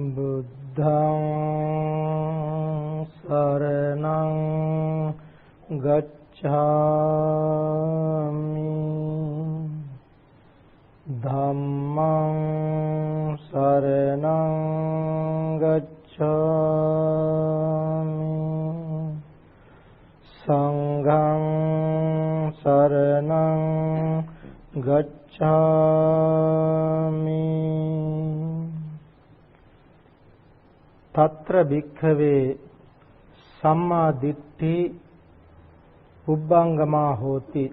Buddhaṃ saraṇaṃ gacchāmi, Dhammaṃ saraṇaṃ gacchāmi, Saṅghaṃ saraṇaṃ gacchāmi. Tatra bhikkhave samma ditti ubbangama hoti.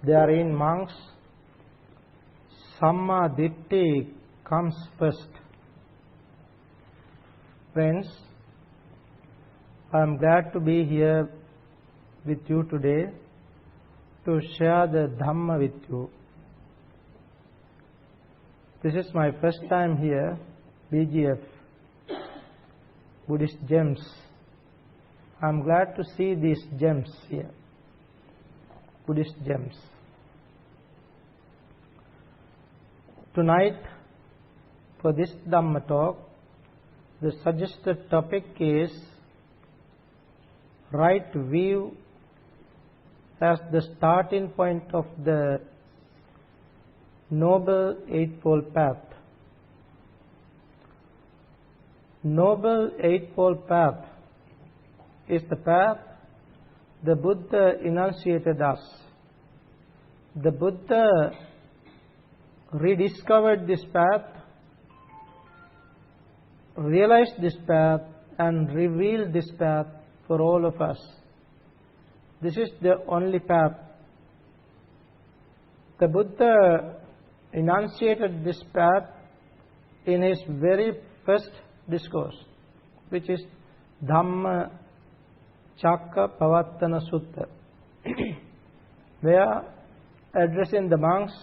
Therein, monks, samma ditti comes first. Friends, I am glad to be here with you today to share the Dhamma with you. This is my first time here, BGF, Buddhist gems. I am glad to see these gems here, Buddhist gems. Tonight, for this Dhamma talk, the suggested topic is right view as the starting point of the Noble Eightfold Path. Noble Eightfold Path is the path the Buddha enunciated us. The Buddha rediscovered this path, realized this path, and revealed this path for all of us. This is the only path. The Buddha enunciated this path in his very first discourse, which is Dhamma Chakka Pavattana Sutta, where, addressing the monks,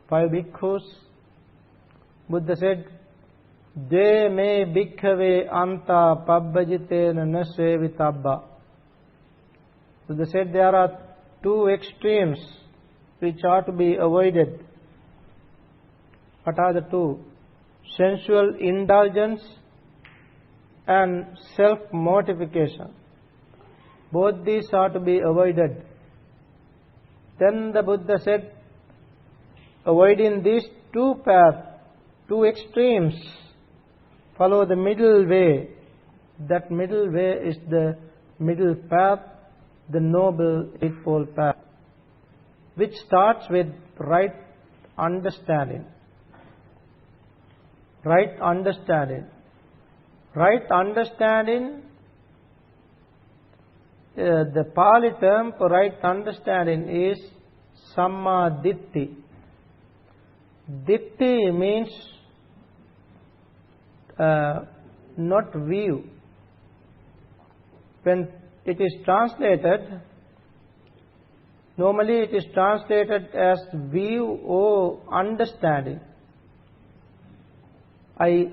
5 bhikkhus, Buddha said, De me bhikkhave anta pabbajitena na sevitabba. Buddha said there are 2 extremes which are to be avoided. What are the 2? Sensual indulgence and self-mortification. Both these are to be avoided. Then the Buddha said, avoiding these 2 paths, 2 extremes, follow the middle way. That middle way is the middle path, the Noble Eightfold Path, which starts with right understanding. Right understanding. Right understanding, the Pali term for right understanding is Samma Ditti. Ditti means not view. When it is translated, normally it is translated as view or understanding. I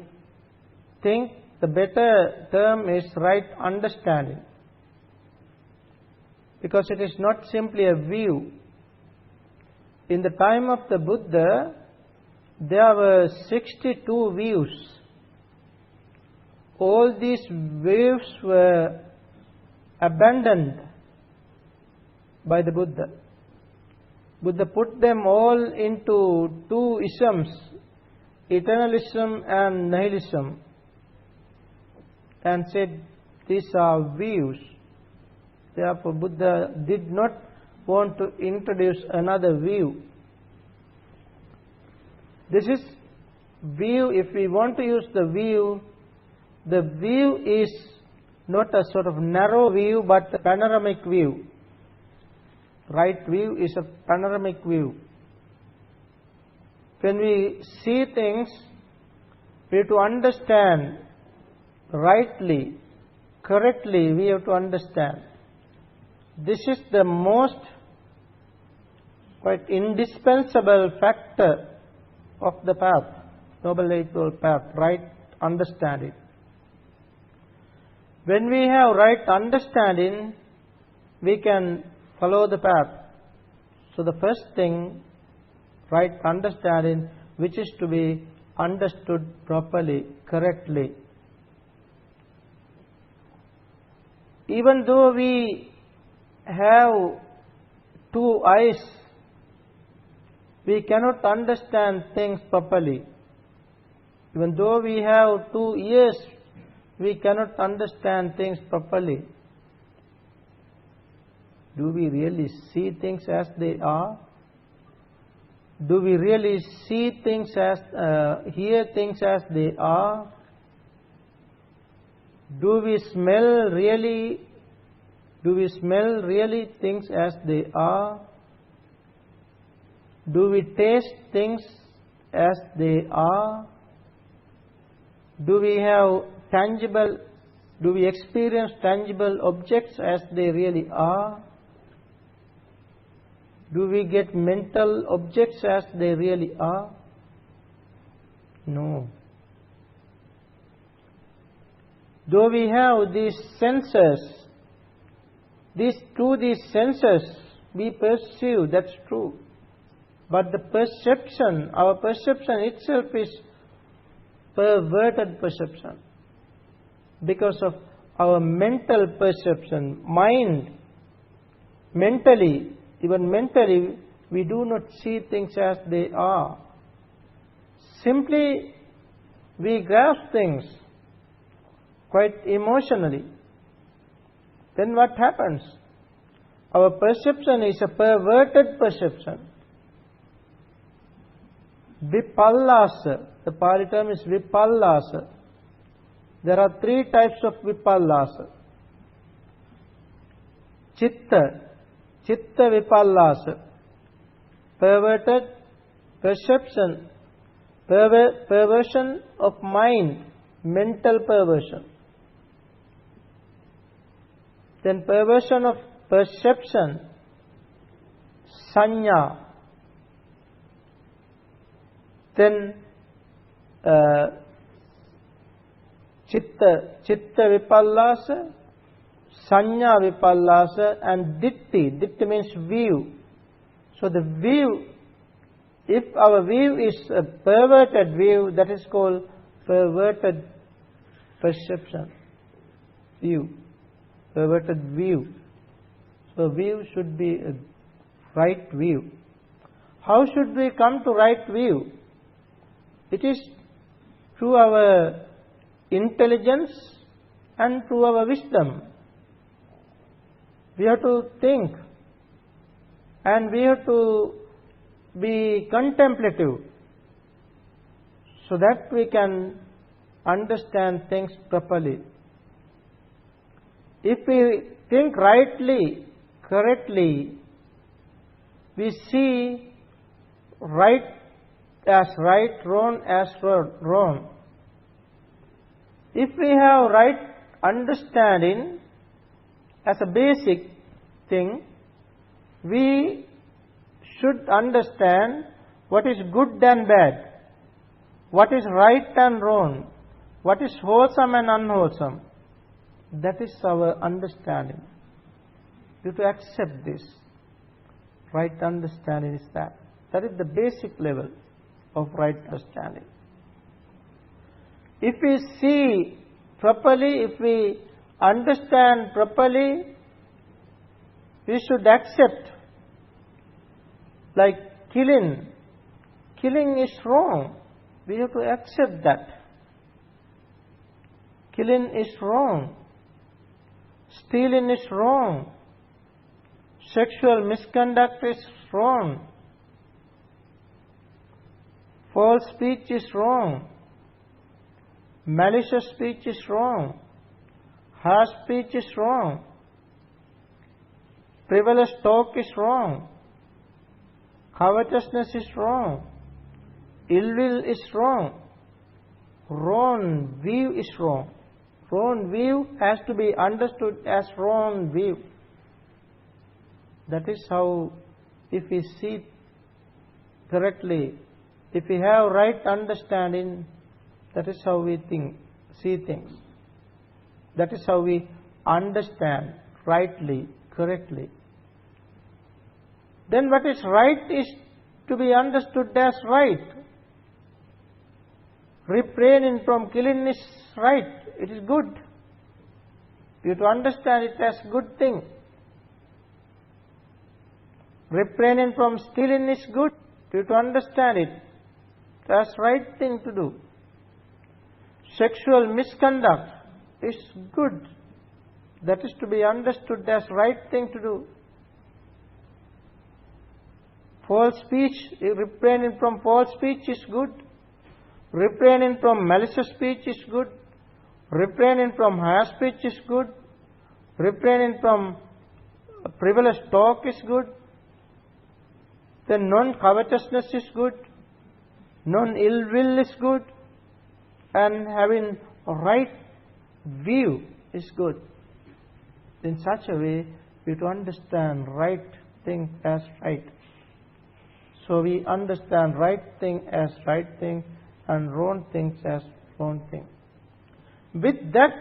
think the better term is right understanding, because it is not simply a view. In the time of the Buddha, there were 62 views. All these views were abandoned by the Buddha. Buddha put them all into 2 isms, eternalism and nihilism, and said these are views. Therefore, Buddha did not want to introduce another view. This is view. If we want to use the view is not a sort of narrow view but a panoramic view. Right view is a panoramic view. When we see things, we have to understand rightly, correctly, we have to understand. This is the most quite indispensable factor of the path, Noble Eightfold Path, right understanding. When we have right understanding, we can follow the path. So the first thing, right understanding, which is to be understood properly, correctly. Even though we have two eyes, we cannot understand things properly. Even though we have 2 ears, we cannot understand things properly. Do we really see things as they are? Do we really see things as, hear things as they are? Do we smell really things as they are? Do we taste things as they are? Do we experience tangible objects as they really are? Do we get mental objects as they really are? No. Though we have these senses, through these senses we perceive, that's true. But the perception, our perception itself is perverted perception. Because of our mental perception, mind, even mentally, we do not see things as they are. Simply, we grasp things quite emotionally. Then what happens? Our perception is a perverted perception. Vipallasa. The Pali term is vipallasa. There are 3 types of vipallasa. Chitta vipallasa. Perverted perception. Perversion of mind. Mental perversion. Then perversion of perception. Sanya. Then chitta vipallasa, sanya vipallasa, and ditti. Ditti means view. So the view, if our view is a perverted view, that is called perverted perception. View. Perverted view. So view should be a right view. How should we come to right view? It is through our intelligence and through our wisdom. We have to think and we have to be contemplative so that we can understand things properly. If we think rightly, correctly, we see right as right, wrong as wrong. If we have right understanding as a basic thing, we should understand what is good and bad, what is right and wrong, what is wholesome and unwholesome. That is our understanding. You have to accept this. Right understanding is that. That is the basic level of right understanding. If we see properly, if we understand properly, we should accept. Like killing. Killing is wrong. We have to accept that. Killing is wrong. Stealing is wrong. Sexual misconduct is wrong. False speech is wrong. Malicious speech is wrong. Harsh speech is wrong. Frivolous talk is wrong. Covetousness is wrong. Ill will is wrong. Wrong view is wrong. Wrong view has to be understood as wrong view. That is how, if we see correctly, if we have right understanding, that is how we see things. That is how we understand rightly, correctly. Then what is right is to be understood as right. Refraining from killing is right. It is good. You have to understand it as good thing. Refraining from stealing is good. You have to understand it as right thing to do. Sexual misconduct is good. That is to be understood as right thing to do. False speech, refraining from false speech is good. Refraining from malicious speech is good. Refraining from harsh speech is good. Refraining from frivolous talk is good. Then non-covetousness is good. Non-ill will is good. And having a right view is good. In such a way, we have to understand right thing as right. So we understand right thing as right thing and wrong things as wrong thing. With that,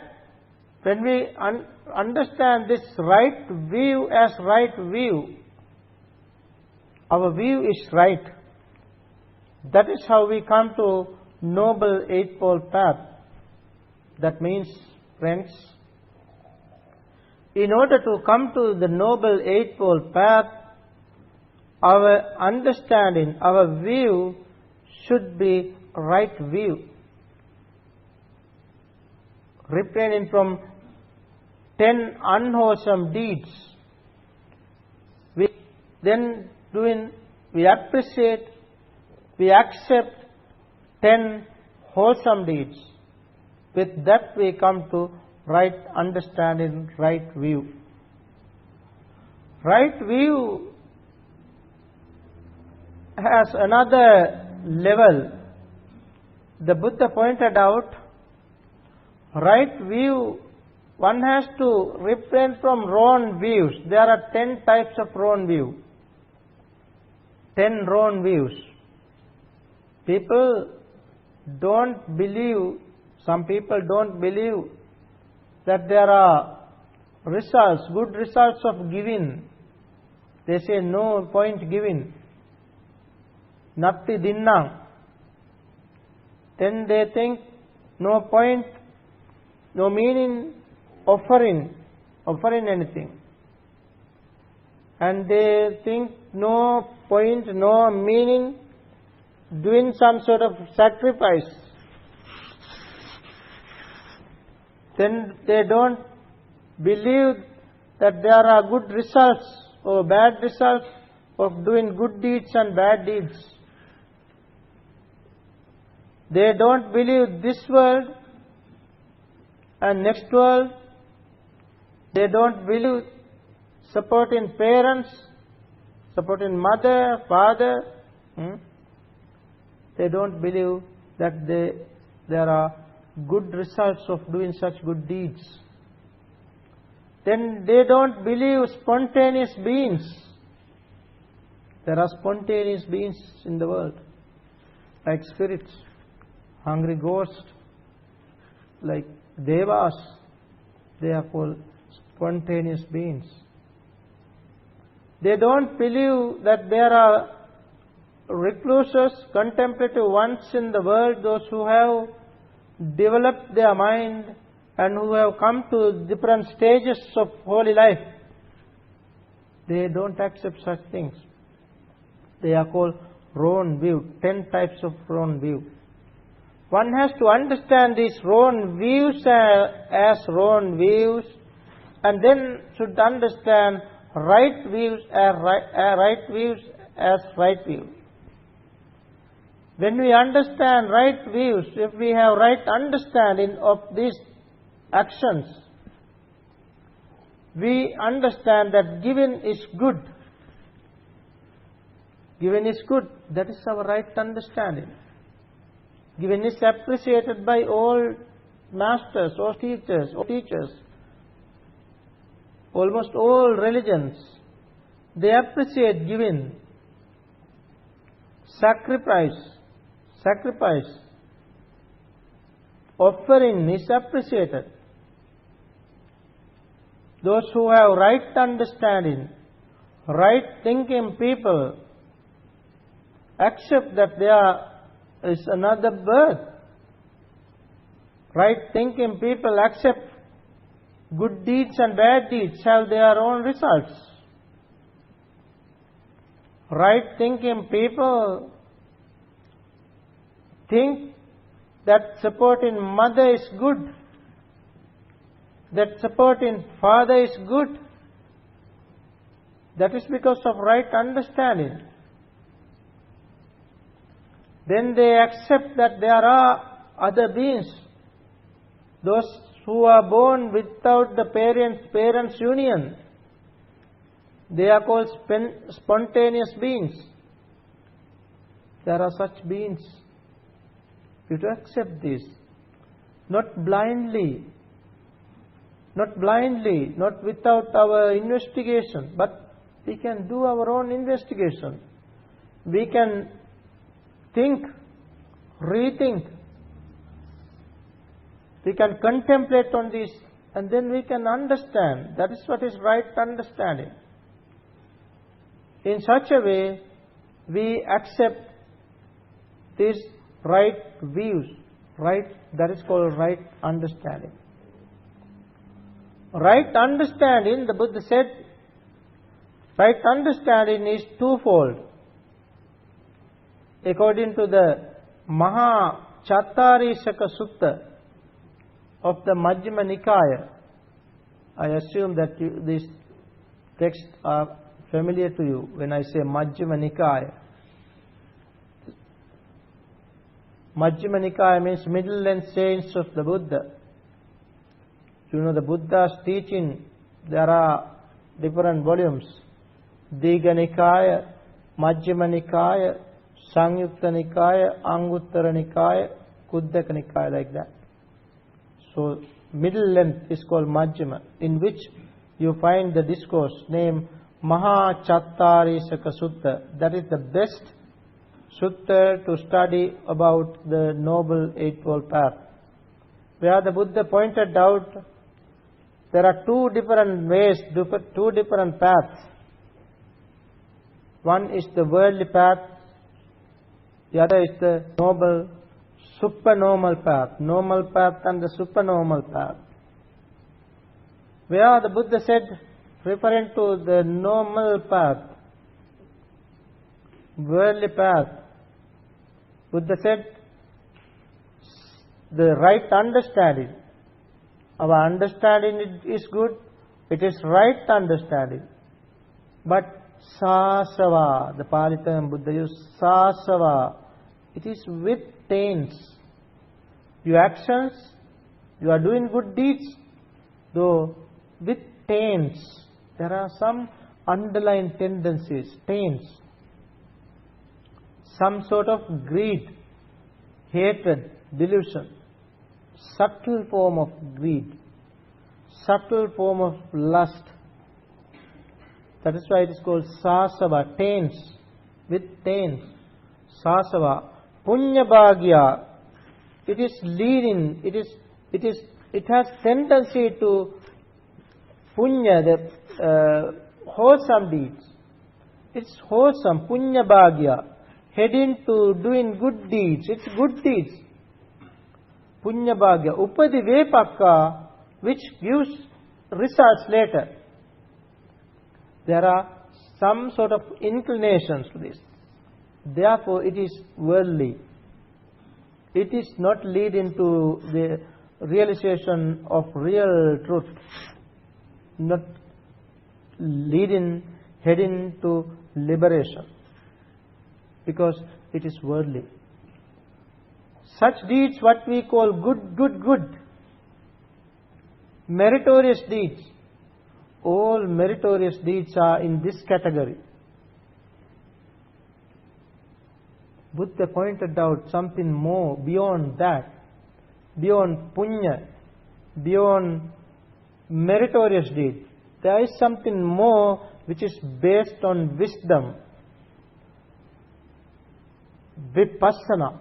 when we understand this right view as right view, our view is right. That is how we come to Noble Eightfold Path. That means, friends, in order to come to the Noble Eightfold Path, our understanding, our view should be right view. Refraining from 10 unwholesome deeds. We appreciate, we accept 10 wholesome deeds. With that we come to right understanding, right view. Right view has another level. The Buddha pointed out, right view, one has to refrain from wrong views. There are 10 types of wrong view. 10 wrong views. People don't believe, some people don't believe that there are results, good results of giving. They say no point giving. Natti dinnang. Then they think no point, no meaning offering anything. And they think no point, no meaning doing some sort of sacrifice. Then they don't believe that there are good results or bad results of doing good deeds and bad deeds. They don't believe this world and next world. They don't believe supporting parents, supporting mother, father. They don't believe that there are good results of doing such good deeds. Then they don't believe spontaneous beings. There are spontaneous beings in the world, like spirits, hungry ghosts, like devas. They are called spontaneous beings. They don't believe that there are recluses, contemplative ones in the world, those who have developed their mind and who have come to different stages of holy life. They don't accept such things. They are called wrong view, 10 types of wrong view. One has to understand these wrong views as wrong views, and then should understand right views as right views as right views. When we understand right views, if we have right understanding of these actions, we understand that giving is good. Giving is good. That is our right understanding. Giving is appreciated by all masters, all teachers, almost all religions. They appreciate giving. Sacrifice, offering is appreciated. Those who have right understanding, right thinking people accept that there is another birth, Right thinking people accept good deeds and bad deeds have their own results. Right thinking people think that supporting mother is good, that supporting father is good. That is because of right understanding. Then they accept that there are other beings, those who are born without the parents' union. They are called spontaneous beings. There are such beings. You to accept this, not blindly, not without our investigation, but we can do our own investigation. We can think, rethink. We can contemplate on this, and then we can understand. That is what is right understanding. In such a way, we accept these right views, right? That is called right understanding. Right understanding, the Buddha said, right understanding is twofold. According to the Maha Chattarisaka Sutta of the Majjhima Nikaya, I assume that these texts are familiar to you when I say Majjhima Nikaya. Majjhima Nikaya means middle and sayings of the Buddha. You know, the Buddha's teaching, there are different volumes. Digha Nikaya, Majjhima Nikaya, Sangyukta Nikaya, Anguttara Nikaya, Kuddaka Nikaya, like that. So, middle length is called Majjhima, in which you find the discourse named Maha Chattarisaka Sutta. That is the best sutta to study about the Noble Eightfold Path. Where the Buddha pointed out there are two different ways, two different paths. One is the worldly path, the other is the noble, supernormal path. Normal path and the supernormal path. Where the Buddha said, referring to the normal path, worldly path, Buddha said, the right understanding. Our understanding is good, it is right understanding. But sāsava, the Pali term Buddha used, sāsava, it is with taints. Your actions, you are doing good deeds, though with taints. There are some underlying tendencies, taints. Some sort of greed, hatred, delusion. Subtle form of greed, subtle form of lust. That is why it is called sāsava, taints, with taints. Sāsava, punya bhagya. It is leading. It has tendency to punya, the wholesome deeds. It's wholesome, punya bhagya, heading to doing good deeds. It's good deeds. Punya bhagya, upadi vepakka, which gives results later. There are some sort of inclinations to this. Therefore, it is worldly. It is not leading to the realization of real truth. Not heading to liberation. Because it is worldly. Such deeds, what we call good, meritorious deeds. All meritorious deeds are in this category. Buddha pointed out something more beyond that, beyond punya, beyond meritorious deeds. There is something more which is based on wisdom, vipassana.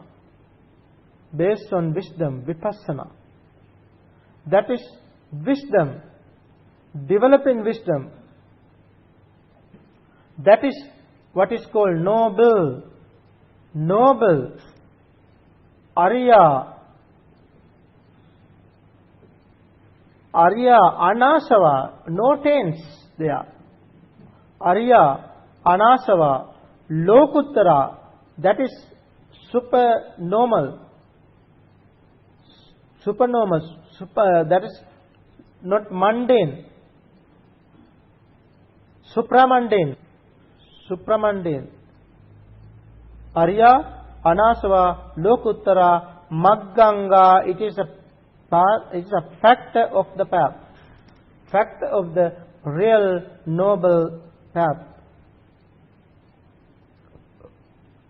Based on wisdom, vipassana. That is wisdom, developing wisdom. That is what is called noble, Arya, Arya, Anasava, no tense there. Arya, Anasava, Lokuttara, that is supernormal. Supernormal, that is not mundane. Supramundane. Supramundane. Arya, Anasava, Lokuttara, Magganga, it is a factor of the path. Factor of the real noble path.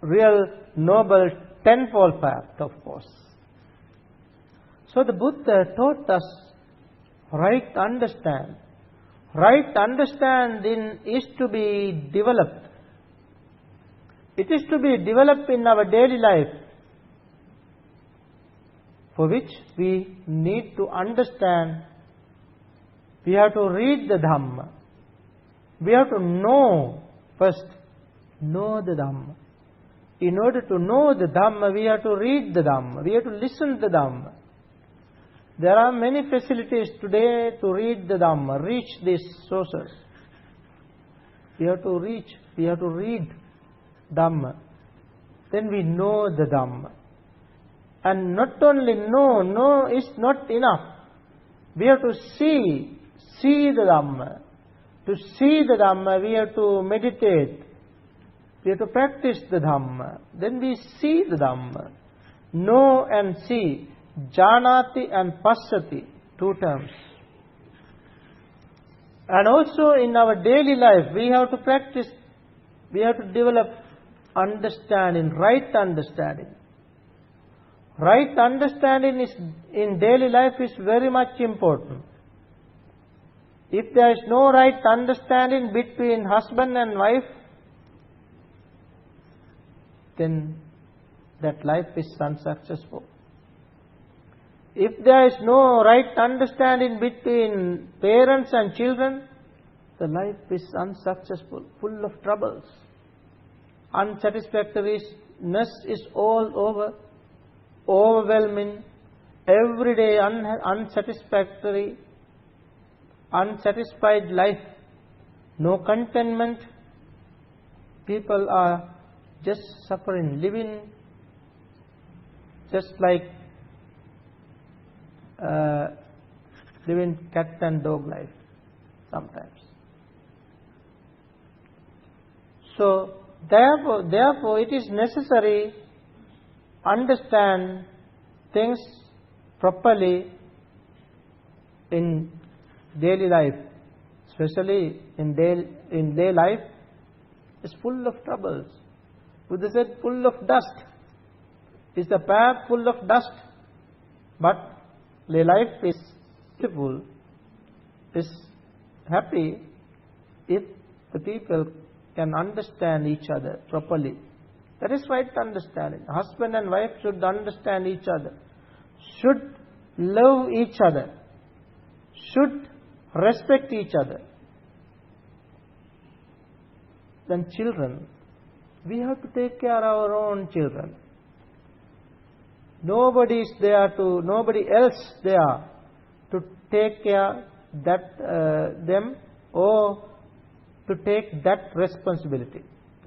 Real noble tenfold path, of course. So the Buddha taught us right to understand. Right understanding is to be developed. It is to be developed in our daily life, for which we need to understand. We have to read the Dhamma. We have to know first. Know the Dhamma. In order to know the Dhamma, we have to read the Dhamma. We have to listen to the Dhamma. There are many facilities today to read the Dhamma, reach these sources. We have to reach, we have to read Dhamma. Then we know the Dhamma. And not only know is not enough. We have to see the Dhamma. To see the Dhamma, we have to meditate. We have to practice the Dhamma. Then we see the Dhamma. Know and see. Janati and Passati, two terms. And also in our daily life, we have to practice, we have to develop understanding, right understanding. Right understanding is in daily life is very much important. If there is no right understanding between husband and wife, then that life is unsuccessful. If there is no right understanding between parents and children, the life is unsuccessful, full of troubles. Unsatisfactoriness is all over, overwhelming, every day unsatisfactory, unsatisfied life, no contentment. People are just suffering, living just like living cat and dog life sometimes. So therefore it is necessary understand things properly in daily life, especially in day life is full of troubles. Buddha said full of dust. Is the path full of dust? But the life is beautiful, is happy if the people can understand each other properly. That is right understanding. Husband and wife should understand each other, should love each other, should respect each other. Then children, we have to take care of our own children. Nobody else there to take care them or to take that responsibility.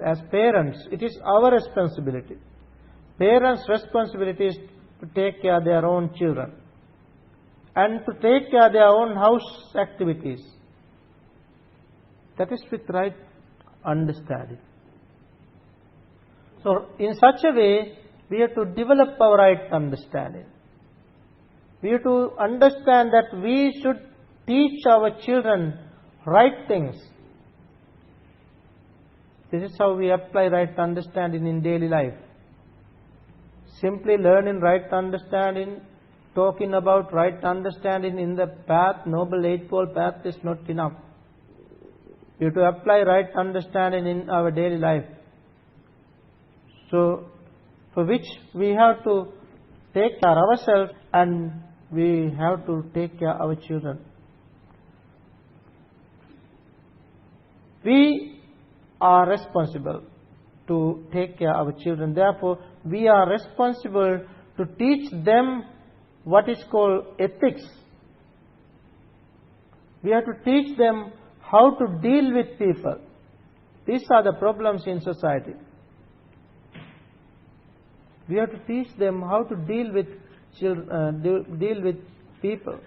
As parents, it is our responsibility. Parents' responsibility is to take care of their own children and to take care of their own house activities. That is with right understanding. So in such a way, we have to develop our right understanding. We have to understand that we should teach our children right things. This is how we apply right understanding in daily life. Simply learning right understanding, talking about right understanding in the path, Noble Eightfold Path is not enough. We have to apply right understanding in our daily life. So, for which we have to take care of ourselves and we have to take care of our children. We are responsible to take care of our children. Therefore, we are responsible to teach them what is called ethics. We have to teach them how to deal with people. These are the problems in society. We have to teach them how to deal with deal with people,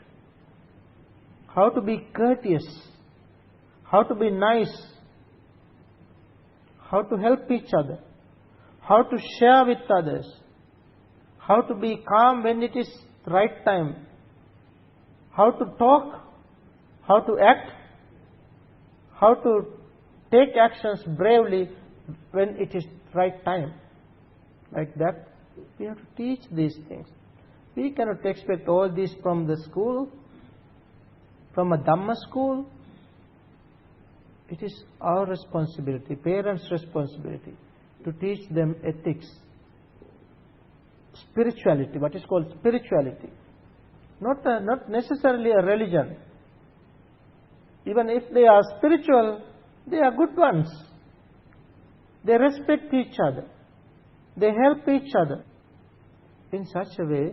how to be courteous, how to be nice, how to help each other, how to share with others, how to be calm when it is right time, how to talk, how to act, how to take actions bravely when it is right time. Like that, we have to teach these things. We cannot expect all this from the school, from a Dhamma school. It is our responsibility, parents' responsibility, to teach them ethics, spirituality, what is called spirituality. Not necessarily a religion. Even if they are spiritual, they are good ones. They respect each other. They help each other. In such a way,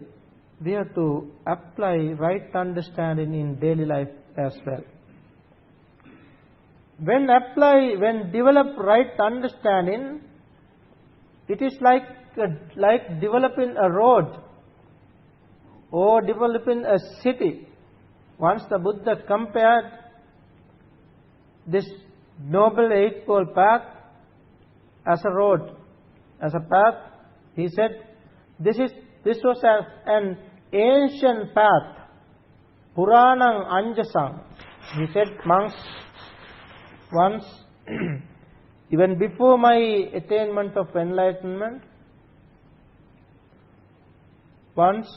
we have to apply right understanding in daily life as well. When develop right understanding, it is like developing a road or developing a city. Once the Buddha compared this Noble Eightfold Path as a road, as a path, he said, this was an ancient path, Puranang Anjasang. He said, monks, once, even before my attainment of enlightenment, once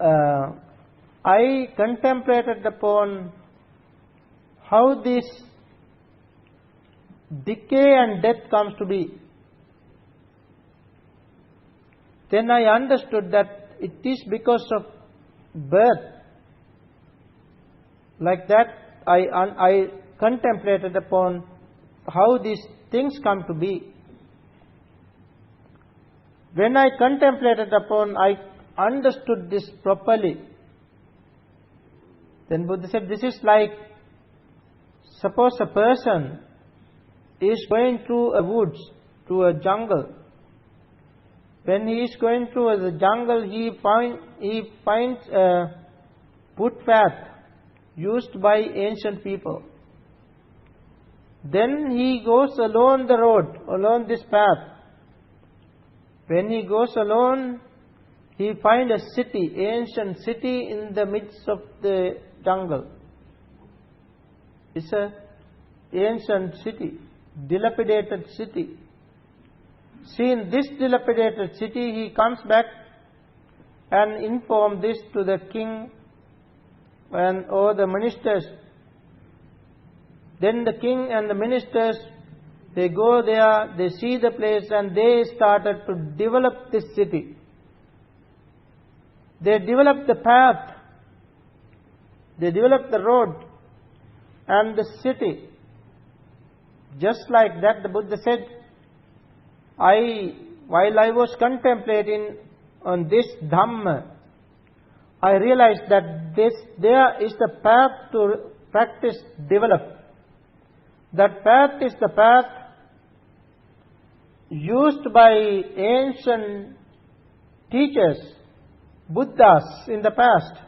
I contemplated upon how this decay and death comes to be. Then I understood that it is because of birth. Like that, I contemplated upon how these things come to be. When I contemplated upon, I understood this properly. Then Buddha said, this is like, suppose a person is going through a woods, through a jungle. When he is going through the jungle, he finds a footpath used by ancient people. Then he goes along the road, along this path. When he goes alone, he finds a city, ancient city in the midst of the jungle. It's an ancient city, dilapidated city. Seeing this dilapidated city, he comes back and informs this to the king or the ministers. Then the king and the ministers, they go there, they see the place, and they started to develop this city. They developed the path, they developed the road and the city. Just like that, the Buddha said, while I was contemplating on this Dhamma, I realized that there is the path to practice, develop. That path is the path used by ancient teachers, Buddhas in the past.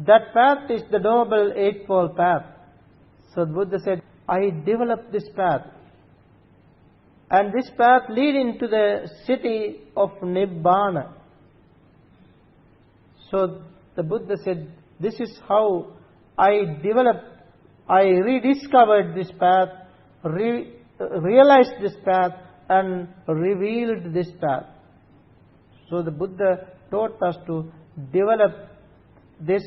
That path is the Noble Eightfold Path. So the Buddha said, I developed this path. And this path leading to the city of Nibbana. So the Buddha said, this is how I rediscovered this path, realized this path, and revealed this path. So the Buddha taught us to develop this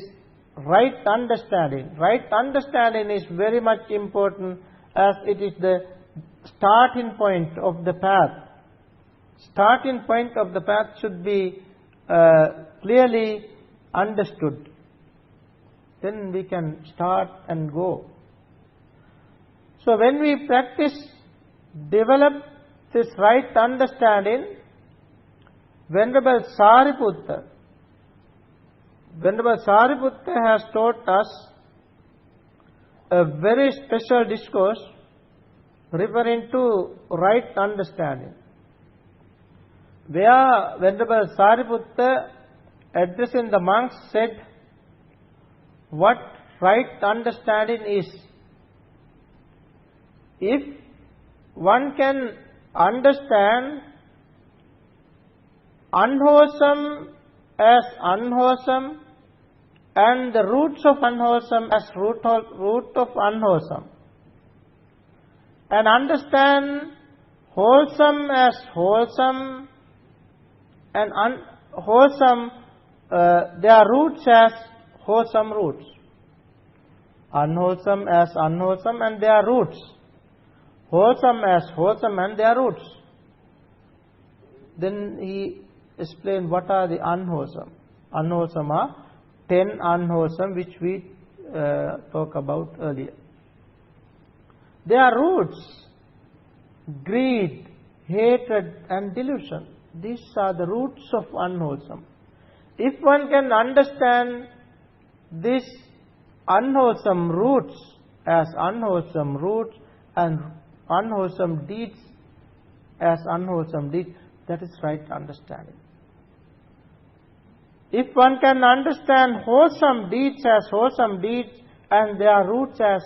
right understanding. Right understanding is very much important, as it is the starting point of the path. Starting point of the path should be clearly understood. Then we can start and go. So when we practice, develop this right understanding, Venerable Sariputta, Venerable Sariputta has taught us a very special discourse referring to right understanding, where Venerable Sariputta, addressing the monks, said what right understanding is. If one can understand unwholesome as unwholesome and the roots of unwholesome as root of unwholesome, and understand wholesome as wholesome and unwholesome, their roots as wholesome roots, unwholesome as unwholesome and their roots, wholesome as wholesome and their roots. Then he explained what are the unwholesome. Unwholesome are 10 unwholesome which we talked about earlier. Their roots: greed, hatred and delusion. These are the roots of unwholesome. If one can understand these unwholesome roots as unwholesome roots and unwholesome deeds as unwholesome deeds, that is right understanding. If one can understand wholesome deeds as wholesome deeds and their roots as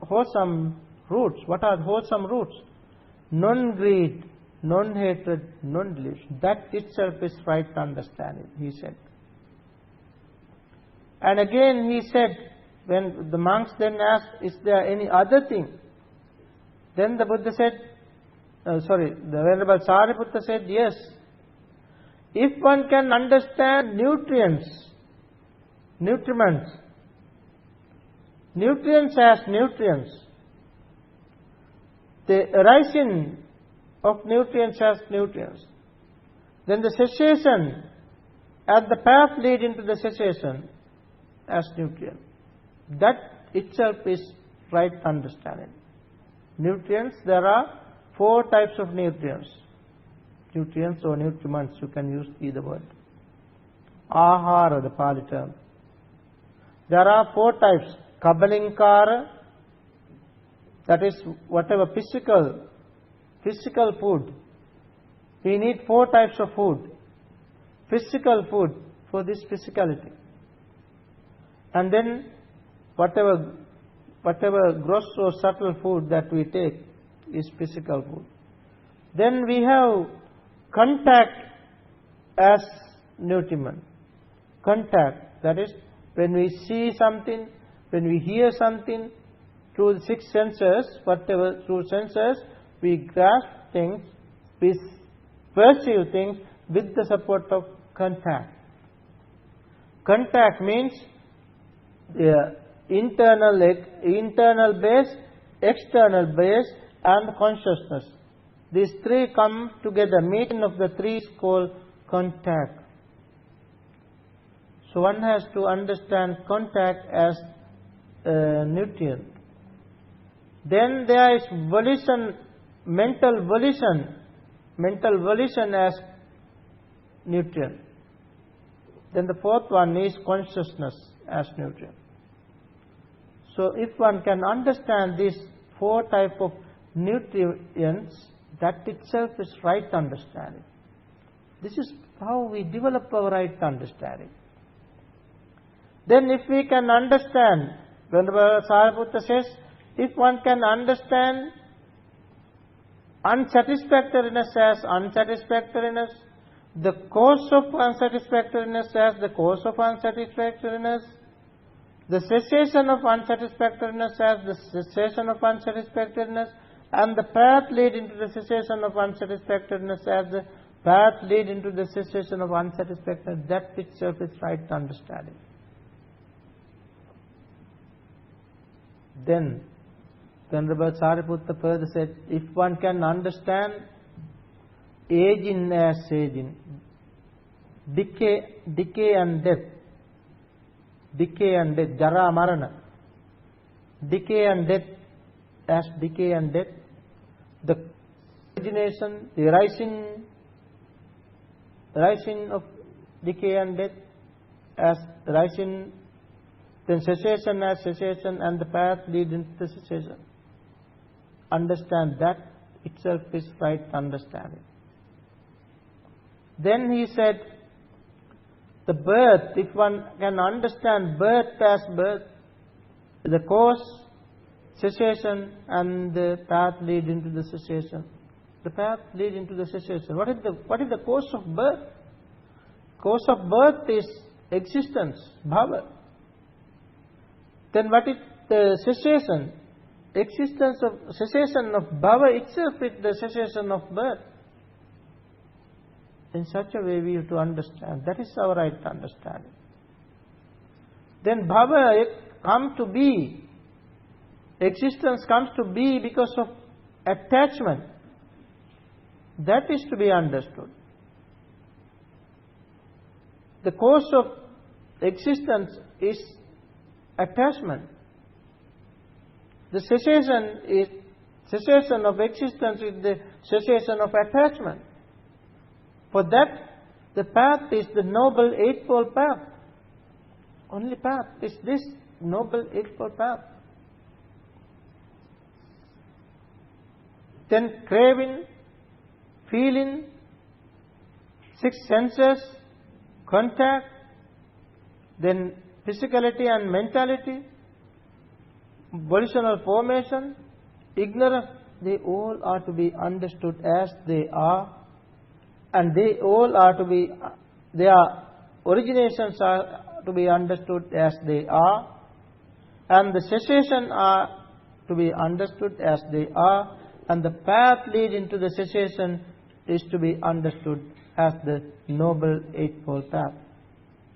wholesome roots, what are wholesome roots? Non-greed, non-hatred, non-delusion. That itself is right understanding, he said. And again he said, when the monks then asked, is there any other thing? Then the Buddha said, the Venerable Sariputta said, yes. If one can understand nutrients as nutrients, the arising of nutrients as nutrients, then the cessation and the path leading to the cessation as nutrient. That itself is right understanding. Nutrients, there are 4 types of nutrients. Nutrients or nutriments, you can use either word. Ahara, the Pali term. There are 4 types. Kabalinkara, that is whatever physical food. We need 4 types of food. Physical food for this physicality. And then whatever gross or subtle food that we take is physical food. Then we have contact as nutriment. Contact, that is when we see something, when we hear something, through the 6 senses, through senses, we grasp things, we perceive things with the support of contact. Contact means internal base, external base and consciousness. These 3 come together. Meeting of the 3 is called contact. So one has to understand contact as nutrient. Then there is volition, mental volition as nutrient. Then the 4th one is consciousness as nutrient. So if one can understand these 4 types of nutrients, that itself is right understanding. This is how we develop our right understanding. Then if we can understand, Venerable Sariputta says, if one can understand unsatisfactoriness as unsatisfactoriness, the cause of unsatisfactoriness as the cause of unsatisfactoriness, the cessation of unsatisfactoriness as the cessation of unsatisfactoriness, and the path leading to the cessation of unsatisfactoriness as the path leading to the cessation of unsatisfactoriness, that itself is right understanding. Then Venerable Sariputta further said, if one can understand aging as aging, decay and death, jara marana, decay and death as decay and death, the origination, the rising of decay and death as rising, then cessation as cessation, and the path leading to the cessation. Understand that itself is right understanding. Then he said, the birth, if one can understand birth as birth, the cause, cessation, and the path leading to the cessation. The path leading to the cessation. What is the cause of birth? Cause of birth is existence, bhava. Then what is the cessation? Cessation of bhava itself is the cessation of birth. In such a way we have to understand. That is our right understanding. Then bhava come to be. Existence comes to be because of attachment. That is to be understood. The cause of existence is attachment. The cessation of existence is the cessation of attachment. For that, the path is the Noble Eightfold Path. Only path is this Noble Eightfold Path. Then craving, feeling, six senses, contact, then physicality and mentality, volitional formation, ignorance, they all are to be understood as they are, and they all are to be, their originations are to be understood as they are, and the cessation are to be understood as they are, and the path leading to the cessation is to be understood as the Noble Eightfold Path.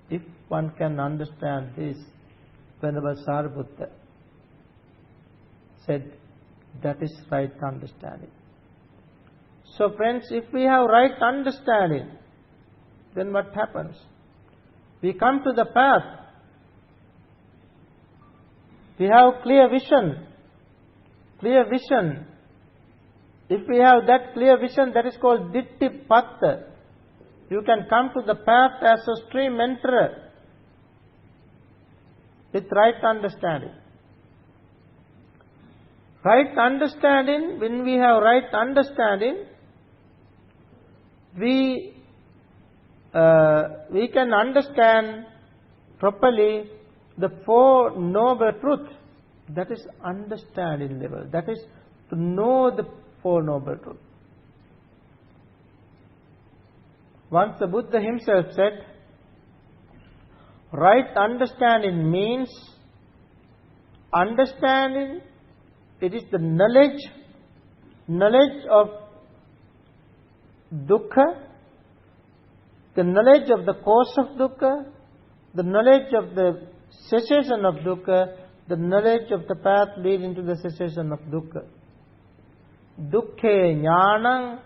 If one can understand this, Venerable Sariputta said, that is right understanding. So friends, if we have right understanding, then what happens? We come to the path. We have clear vision. Clear vision. If we have that clear vision, that is called Ditti Patta. You can come to the path as a stream enterer with right understanding. Right understanding, when we have right understanding, we can understand properly the Four Noble Truths. That is understanding level. That is to know the Four Noble Truths. Once the Buddha himself said, right understanding means understanding, it is the knowledge of dukkha, the knowledge of the cause of dukkha, the knowledge of the cessation of dukkha, the knowledge of the path leading to the cessation of dukkha. Dukkhe jnanam,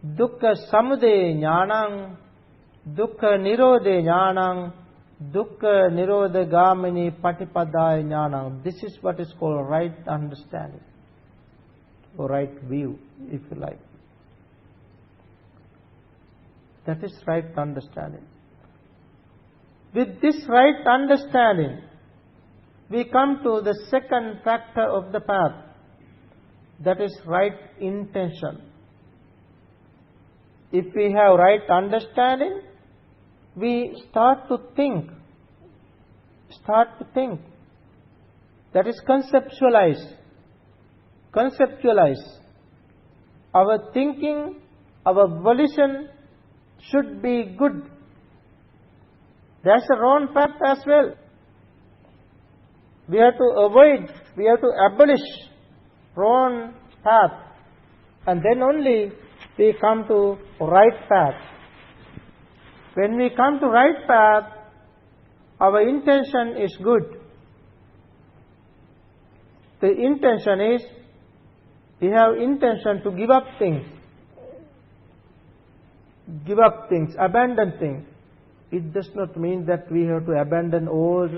dukkha samudaya jnanam, dukkha nirodhe jnanam, dukkha nirodha gamini patipadaya jnanam. This is what is called right understanding, or right view, if you like. That is right understanding. With this right understanding, we come to the second factor of the path, that is right intention. If we have right understanding, we start to think. That is conceptualize. Our thinking, our volition should be good. That's a wrong path as well. We have to abolish wrong path, and then only we come to right path. When we come to right path, our intention is good. The intention is, we have intention to give up things, abandon things. It does not mean that we have to abandon all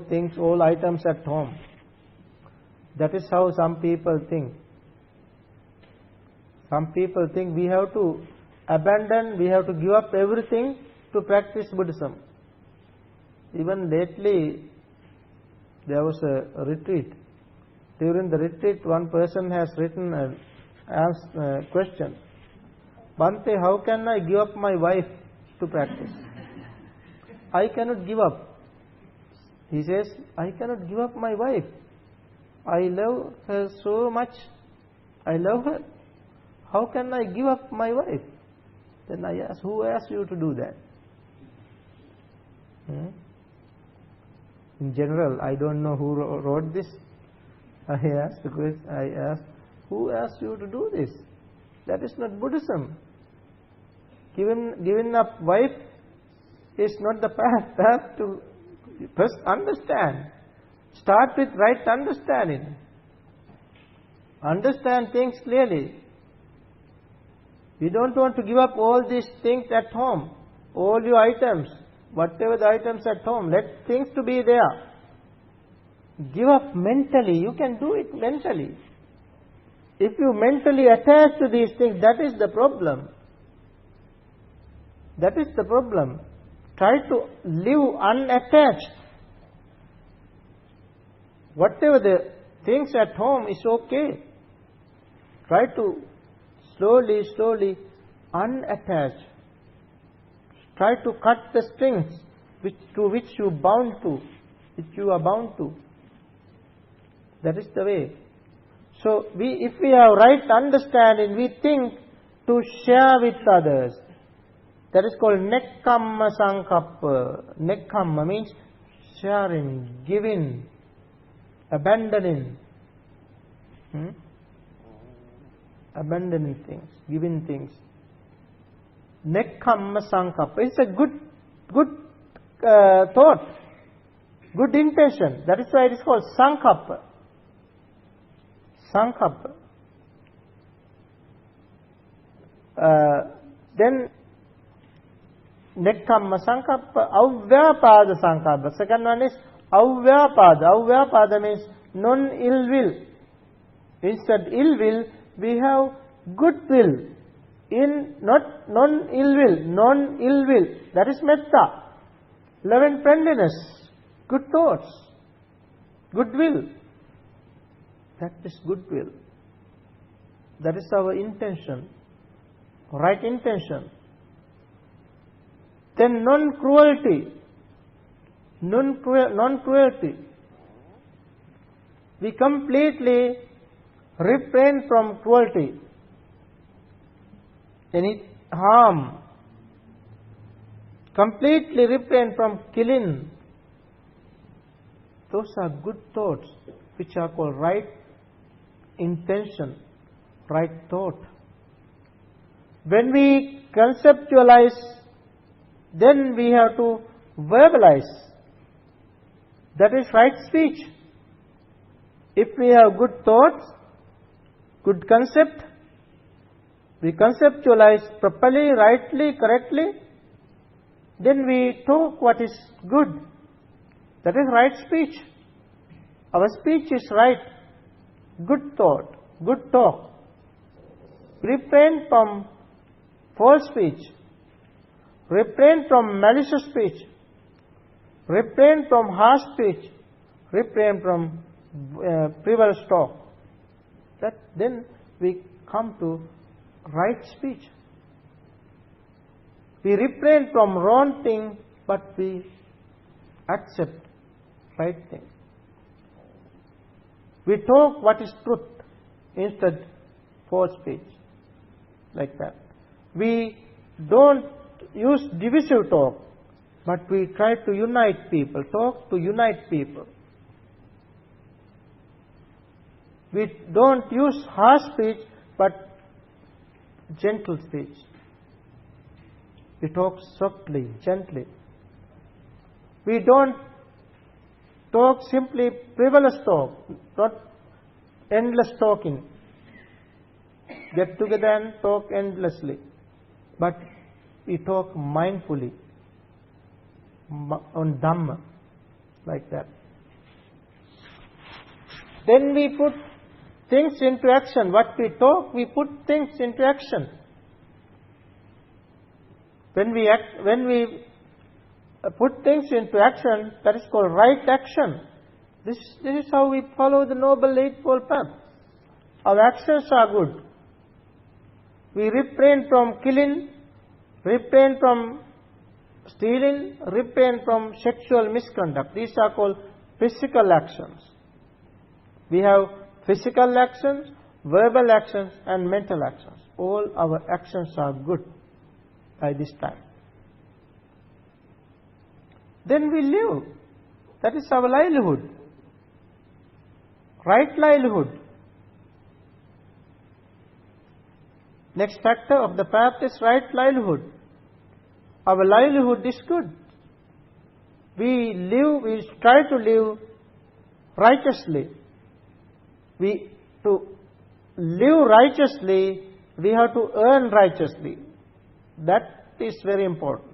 things, all items at home. That is how some people think. Some people think we have to abandon, we have to give up everything to practice Buddhism. Even lately, there was a retreat. During the retreat, one person has written asked a question. Bhante, how can I give up my wife to practice? I cannot give up. He says, I cannot give up my wife. I love her so much. I love her. How can I give up my wife? Then I asked, who asked you to do that? In general, I don't know who wrote this. I asked, who asked you to do this? That is not Buddhism. Giving up wife is not the path to first understand. Start with right understanding. Understand things clearly. You don't want to give up all these things at home, all your items, whatever the items at home. Let things to be there. Give up mentally. You can do it mentally. If you mentally attach to these things, that is the problem. That is the problem. Try to live unattached. Whatever the things at home is okay. Try to slowly unattach. Try to cut the strings to which you are bound to. That is the way. So if we have right understanding, we think to share with others. That is called nekkamma sankappa. Nekkamma means sharing, giving, abandoning. Abandoning things, giving things. Nekkamma sankappa. It's a good thought, good intention. That is why it is called sankappa. Sankappa. Then nekkamma sankappa, avvyapada sankappa. Second one is avvyapada. Avvyapada means non-ill will. Instead ill will, we have good will. Not non-ill will, non-ill will. That is metta. Love and friendliness, good thoughts, good will. That is good will. That is our intention, right intention. Then non-cruelty. Non-cruelty. We completely refrain from cruelty, any harm. Completely refrain from killing. Those are good thoughts, which are called right intention, right thought. When we conceptualize, then we have to verbalize. That is right speech. If we have good thoughts, good concept, we conceptualize properly, rightly, correctly, then we talk what is good. That is right speech. Our speech is right. Good thought, good talk. Refrain from false speech. Refrain from malicious speech. Refrain from harsh speech. Refrain from frivolous talk. Then we come to right speech. We refrain from wrong thing, but we accept right thing. We talk what is truth instead false speech. Like that. We don't use divisive talk, but we try to unite people. Talk to unite people. We don't use harsh speech, but gentle speech. We talk softly, gently. We don't talk simply frivolous talk, not endless talking. Get together and talk endlessly. But we talk mindfully on Dhamma, like that. Then we put things into action. What we talk, we put things into action. When we put things into action, that is called right action. This is how we follow the Noble Eightfold Path. Our actions are good. We refrain from killing, refrain from stealing, refrain from sexual misconduct. These are called physical actions. We have physical actions, verbal actions and mental actions. All our actions are good by this time. Then we live. That is our livelihood. Right livelihood. Next factor of the path is right livelihood. Our livelihood is good. We try to live righteously. To live righteously, we have to earn righteously. That is very important.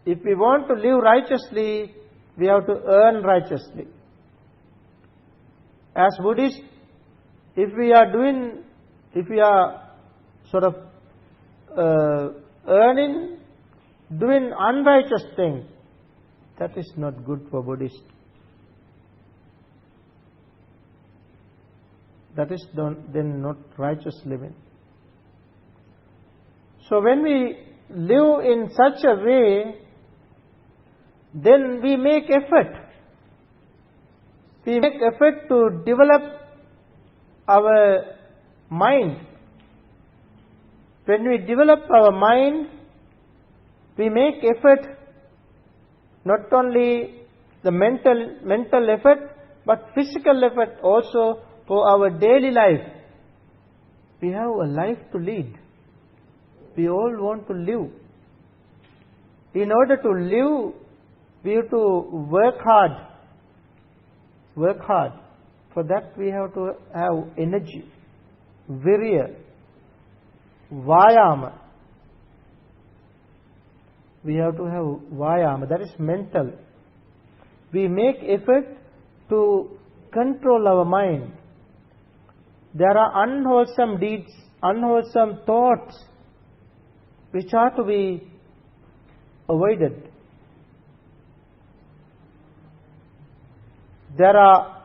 If we want to live righteously, we have to earn righteously. As Buddhists, if we are sort of doing unrighteous things, that is not good for Buddhists. That is then not righteous living. So when we live in such a way, then we make effort. We make effort to develop our mind. When we develop our mind, we make effort, not only the mental effort, but physical effort also for our daily life. We have a life to lead. We all want to live. In order to live, we have to work hard. Work hard. For that we have to have energy, virya, vayama. We have to have vayama, that is mental. We make effort to control our mind. There are unwholesome deeds, unwholesome thoughts which are to be avoided. There are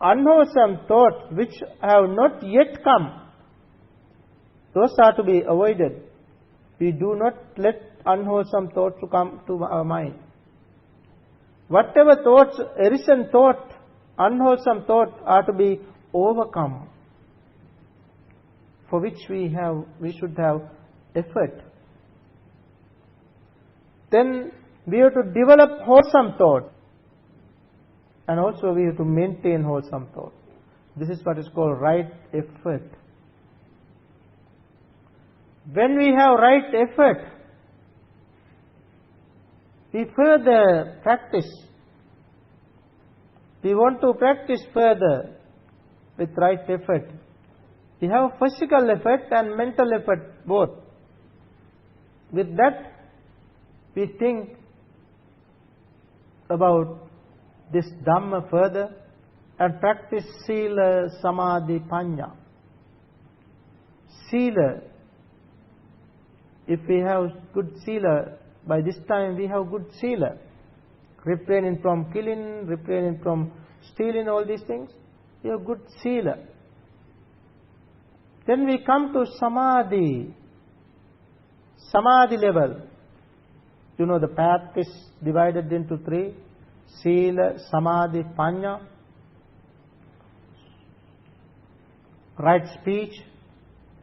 unwholesome thoughts which have not yet come. Those are to be avoided. We do not let unwholesome thoughts to come to our mind. Whatever thoughts, arisen thought, unwholesome thought are to be overcome, for which we should have effort. Then we have to develop wholesome thought, and also we have to maintain wholesome thought. This is what is called right effort. When we have right effort, we further practice. We want to practice further with right effort. We have physical effort and mental effort both. With that, we think about this Dhamma further and practice Sila, Samadhi, Panya. Sila, if we have good Sila, by this time we have good Sila. Refraining from killing, refraining from stealing, all these things. We have good Sila. Then we come to Samadhi. Samadhi level. You know the path is divided into three. Sila, Samadhi, Panya. Right speech,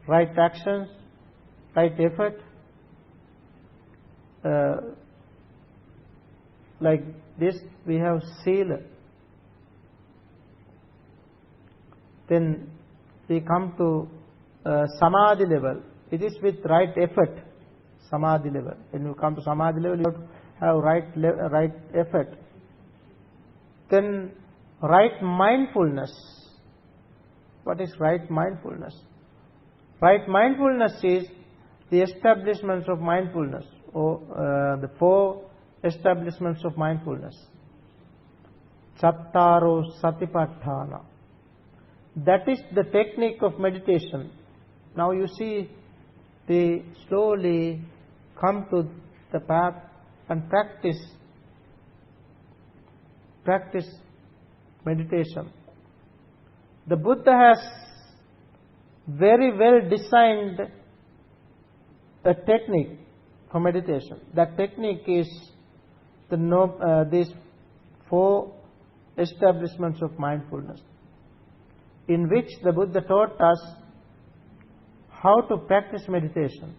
right actions, right effort. Like this we have Sila. Then we come to Samadhi level. It is with right effort. Samadhi level. When you come to Samadhi level, you have to have right effort. Then right mindfulness. What is right mindfulness? Right mindfulness is the establishments of mindfulness, or the four establishments of mindfulness. Sattaro Satipatthana. That is the technique of meditation. Now you see, slowly come to the path and practice meditation. The Buddha has very well designed a technique for meditation. That technique is these 4 establishments of mindfulness, in which the Buddha taught us how to practice meditation.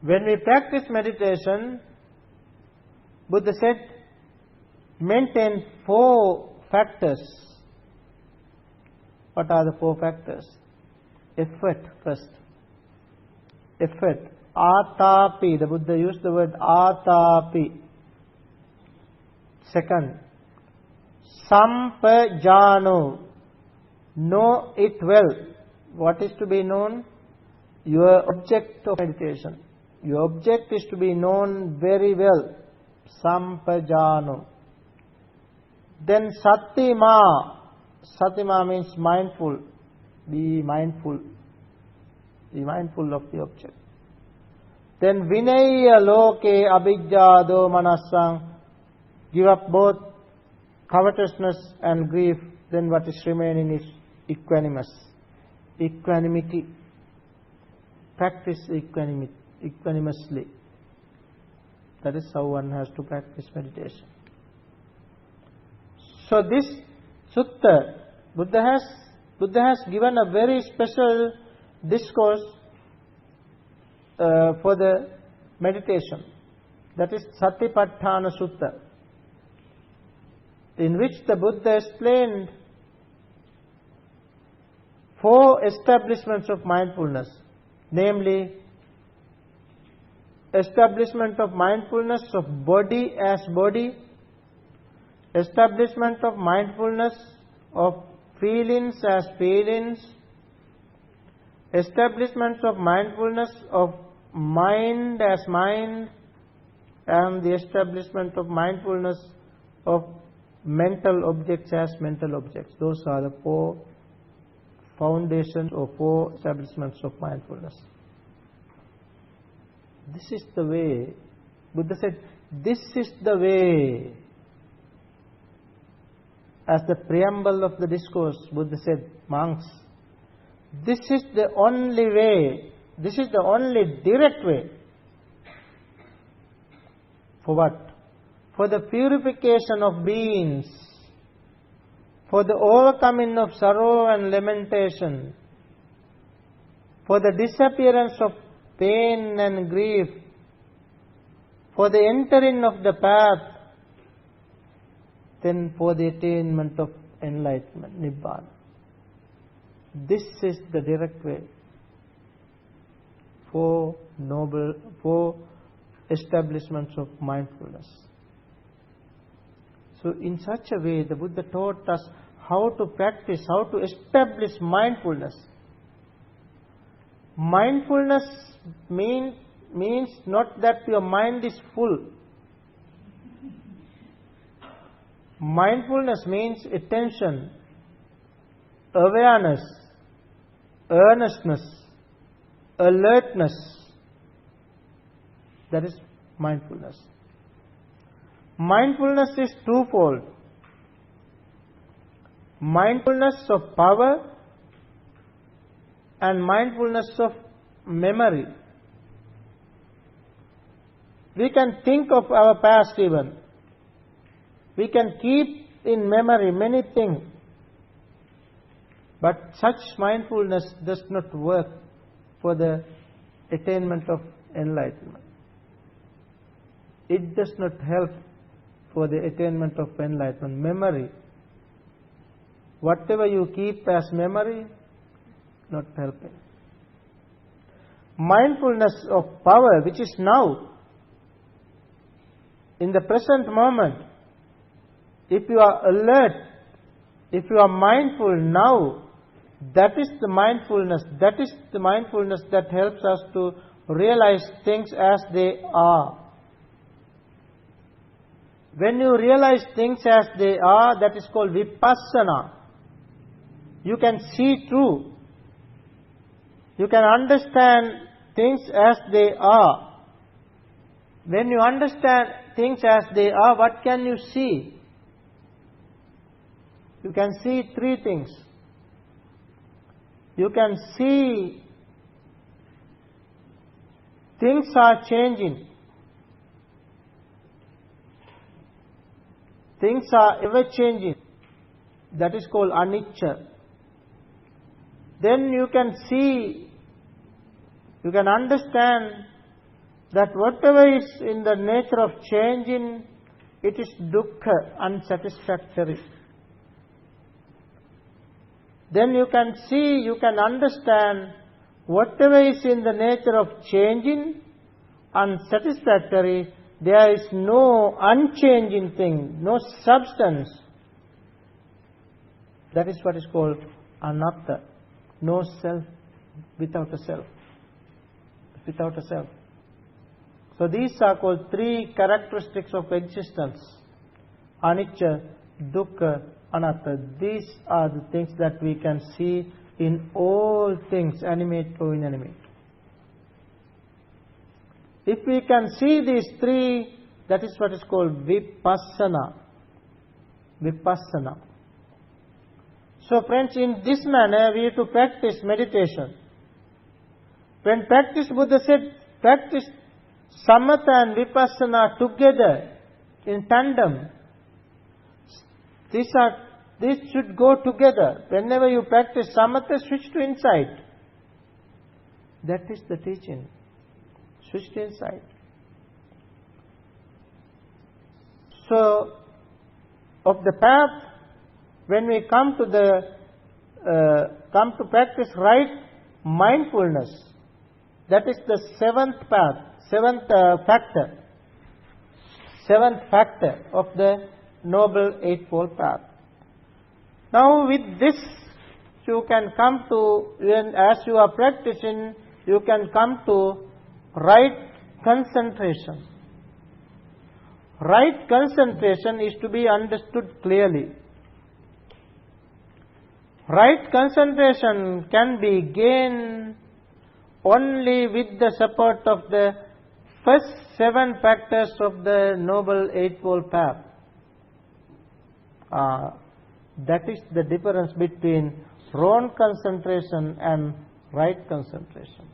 When we practice meditation, Buddha said, maintain 4 factors. What are the 4 factors? Effort first. Effort. Atapi. The Buddha used the word atapi. Second, sampajano. Know it well. What is to be known? Your object of meditation. Your object is to be known very well. Sampajano. Then satima. Satima means mindful. Be mindful. Be mindful of the object. Then vinaya loke abhijjado manassang. Give up both covetousness and grief. Then what is remaining is equanimity. Practice equanimously. That is how one has to practice meditation. So this sutta, Buddha has given a very special discourse for the meditation. That is Satipatthana Sutta, in which the Buddha explained 4 establishments of mindfulness, namely establishment of mindfulness of body as body, establishment of mindfulness of feelings as feelings, establishment of mindfulness of mind as mind, and the establishment of mindfulness of mental objects as mental objects. Those are the 4 foundations or 4 establishments of mindfulness. This is the way. Buddha said, this is the way. As the preamble of the discourse, Buddha said, monks, this is the only way, this is the only direct way. For what? For the purification of beings, for the overcoming of sorrow and lamentation, for the disappearance of pain and grief, for the entering of the path, then for the attainment of enlightenment, Nibbana. This is the direct way. 4 establishments of mindfulness. So in such a way, the Buddha taught us how to practice, how to establish mindfulness. Mindfulness means not that your mind is full. Mindfulness means attention, awareness, earnestness, alertness. That is mindfulness. Mindfulness is twofold. Mindfulness of power and mindfulness of memory. We can think of our past even. We can keep in memory many things. But such mindfulness does not work for the attainment of enlightenment. It does not help for the attainment of enlightenment. Memory. Whatever you keep as memory, not helping. Mindfulness of power, which is now, in the present moment. If you are alert, if you are mindful now, that is the mindfulness. That is the mindfulness that helps us to realize things as they are. When you realize things as they are, that is called vipassana. You can see through. You can understand things as they are. When you understand things as they are, what can you see? You can see three things. You can see things are changing. Things are ever changing. That is called anicca. Then you can see, you can understand that whatever is in the nature of changing, it is dukkha, unsatisfactory. Then you can see, you can understand whatever is in the nature of changing, unsatisfactory, there is no unchanging thing, no substance. That is what is called anatta. No self, without a self. Without a self. So these are called three characteristics of existence. Anicca, dukkha, anatta. These are the things that we can see in all things, animate or inanimate. If we can see these three, that is what is called vipassana. Vipassana. So friends, in this manner we have to practice meditation. When practice, Buddha said, practice samatha and vipassana together, in tandem. These should go together. Whenever you practice samatha, switch to insight. That is the teaching. Switch to insight. So, of the path, when we come to practice right mindfulness, that is the seventh factor of the Noble Eightfold Path. Now with this, you can come to, as you are practicing, you can come to right concentration. Right concentration is to be understood clearly. Right concentration can be gained only with the support of the first 7 factors of the Noble Eightfold Path. That is the difference between wrong concentration and right concentration.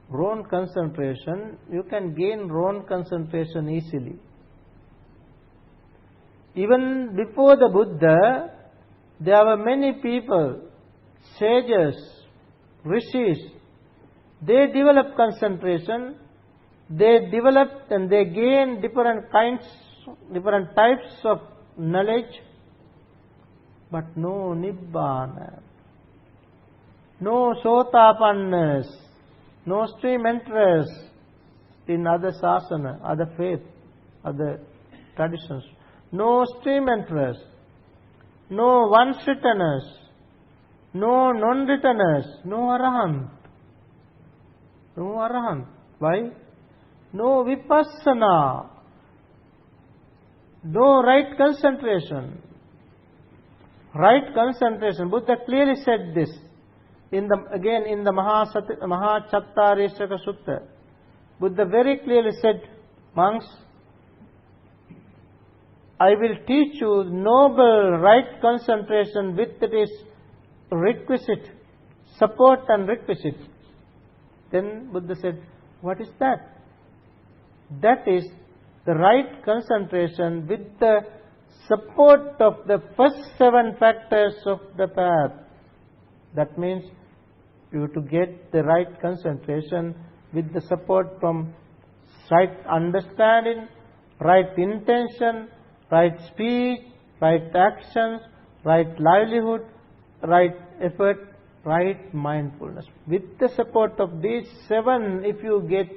Wrong concentration, you can gain wrong concentration easily. Even before the Buddha, there were many people, sages, rishis, they developed concentration, they developed and they gained different types of knowledge, but no Nibbana, no Sotapannas, no stream enterers in other sasana, other faith, other traditions, no stream enterers, no once-returners, no non-returners, no Arahant. No Arahant. Why? No Vipassana. No right concentration. Right concentration. Buddha clearly said this. In the Mahachattarishaka Sutta. Buddha very clearly said, monks, I will teach you noble right concentration with its requisite support and requisite. Then Buddha said, what is that? That is the right concentration with the support of the first 7 factors of the path. That means you have to get the right concentration with the support from right understanding, right intention, right speech, right actions, right livelihood, right effort, right mindfulness. With the support of these 7, if you get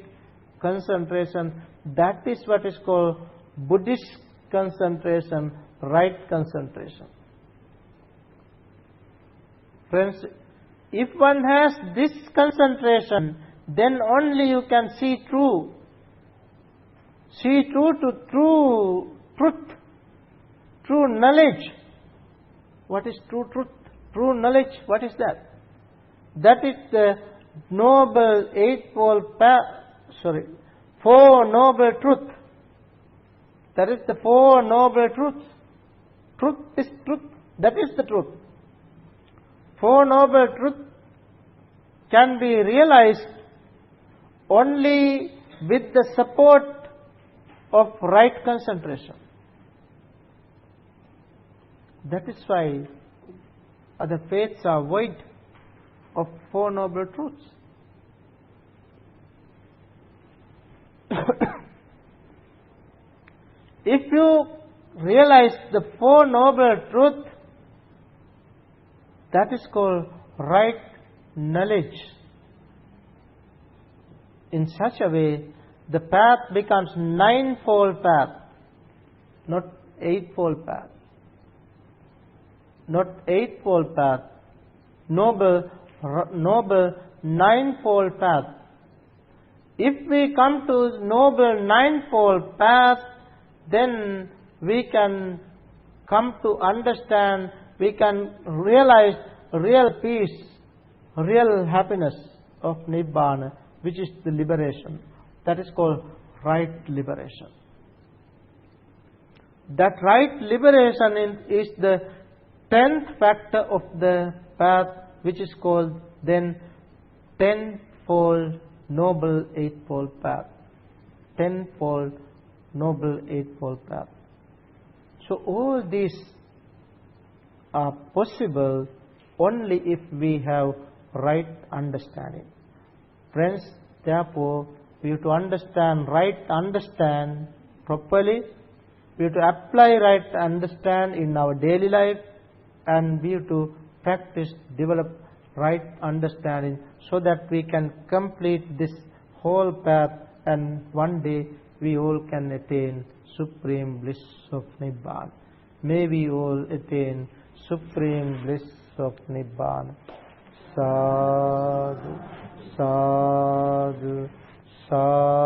concentration, that is what is called Buddhist concentration, right concentration. Friends, if one has this concentration, then only you can see true. See true to true truth, true knowledge. What is true truth? True knowledge, what is that? That is the noble four noble truths. That is the four noble truths. Truth is truth. That is the truth. Four noble truths can be realized only with the support of right concentration. That is why other faiths are void of Four Noble Truths. If you realize the Four Noble Truths, that is called right knowledge. In such a way, the path becomes ninefold path, not eightfold path. Not eightfold path, noble ninefold path. If we come to noble ninefold path, then we can come to understand, we can realize real peace, real happiness of Nibbana, which is the liberation. That is called right liberation. That right liberation is the 10th factor of the path, which is called then tenfold noble eightfold path. Tenfold noble eightfold path. So all these are possible only if we have right understanding. Friends, therefore, we have to understand properly. We have to apply right understand in our daily life, and we have to practice, develop right understanding so that we can complete this whole path, and one day we all can attain supreme bliss of Nibbana. May we all attain supreme bliss of Nibbana. Sadhu, sadhu, sadhu.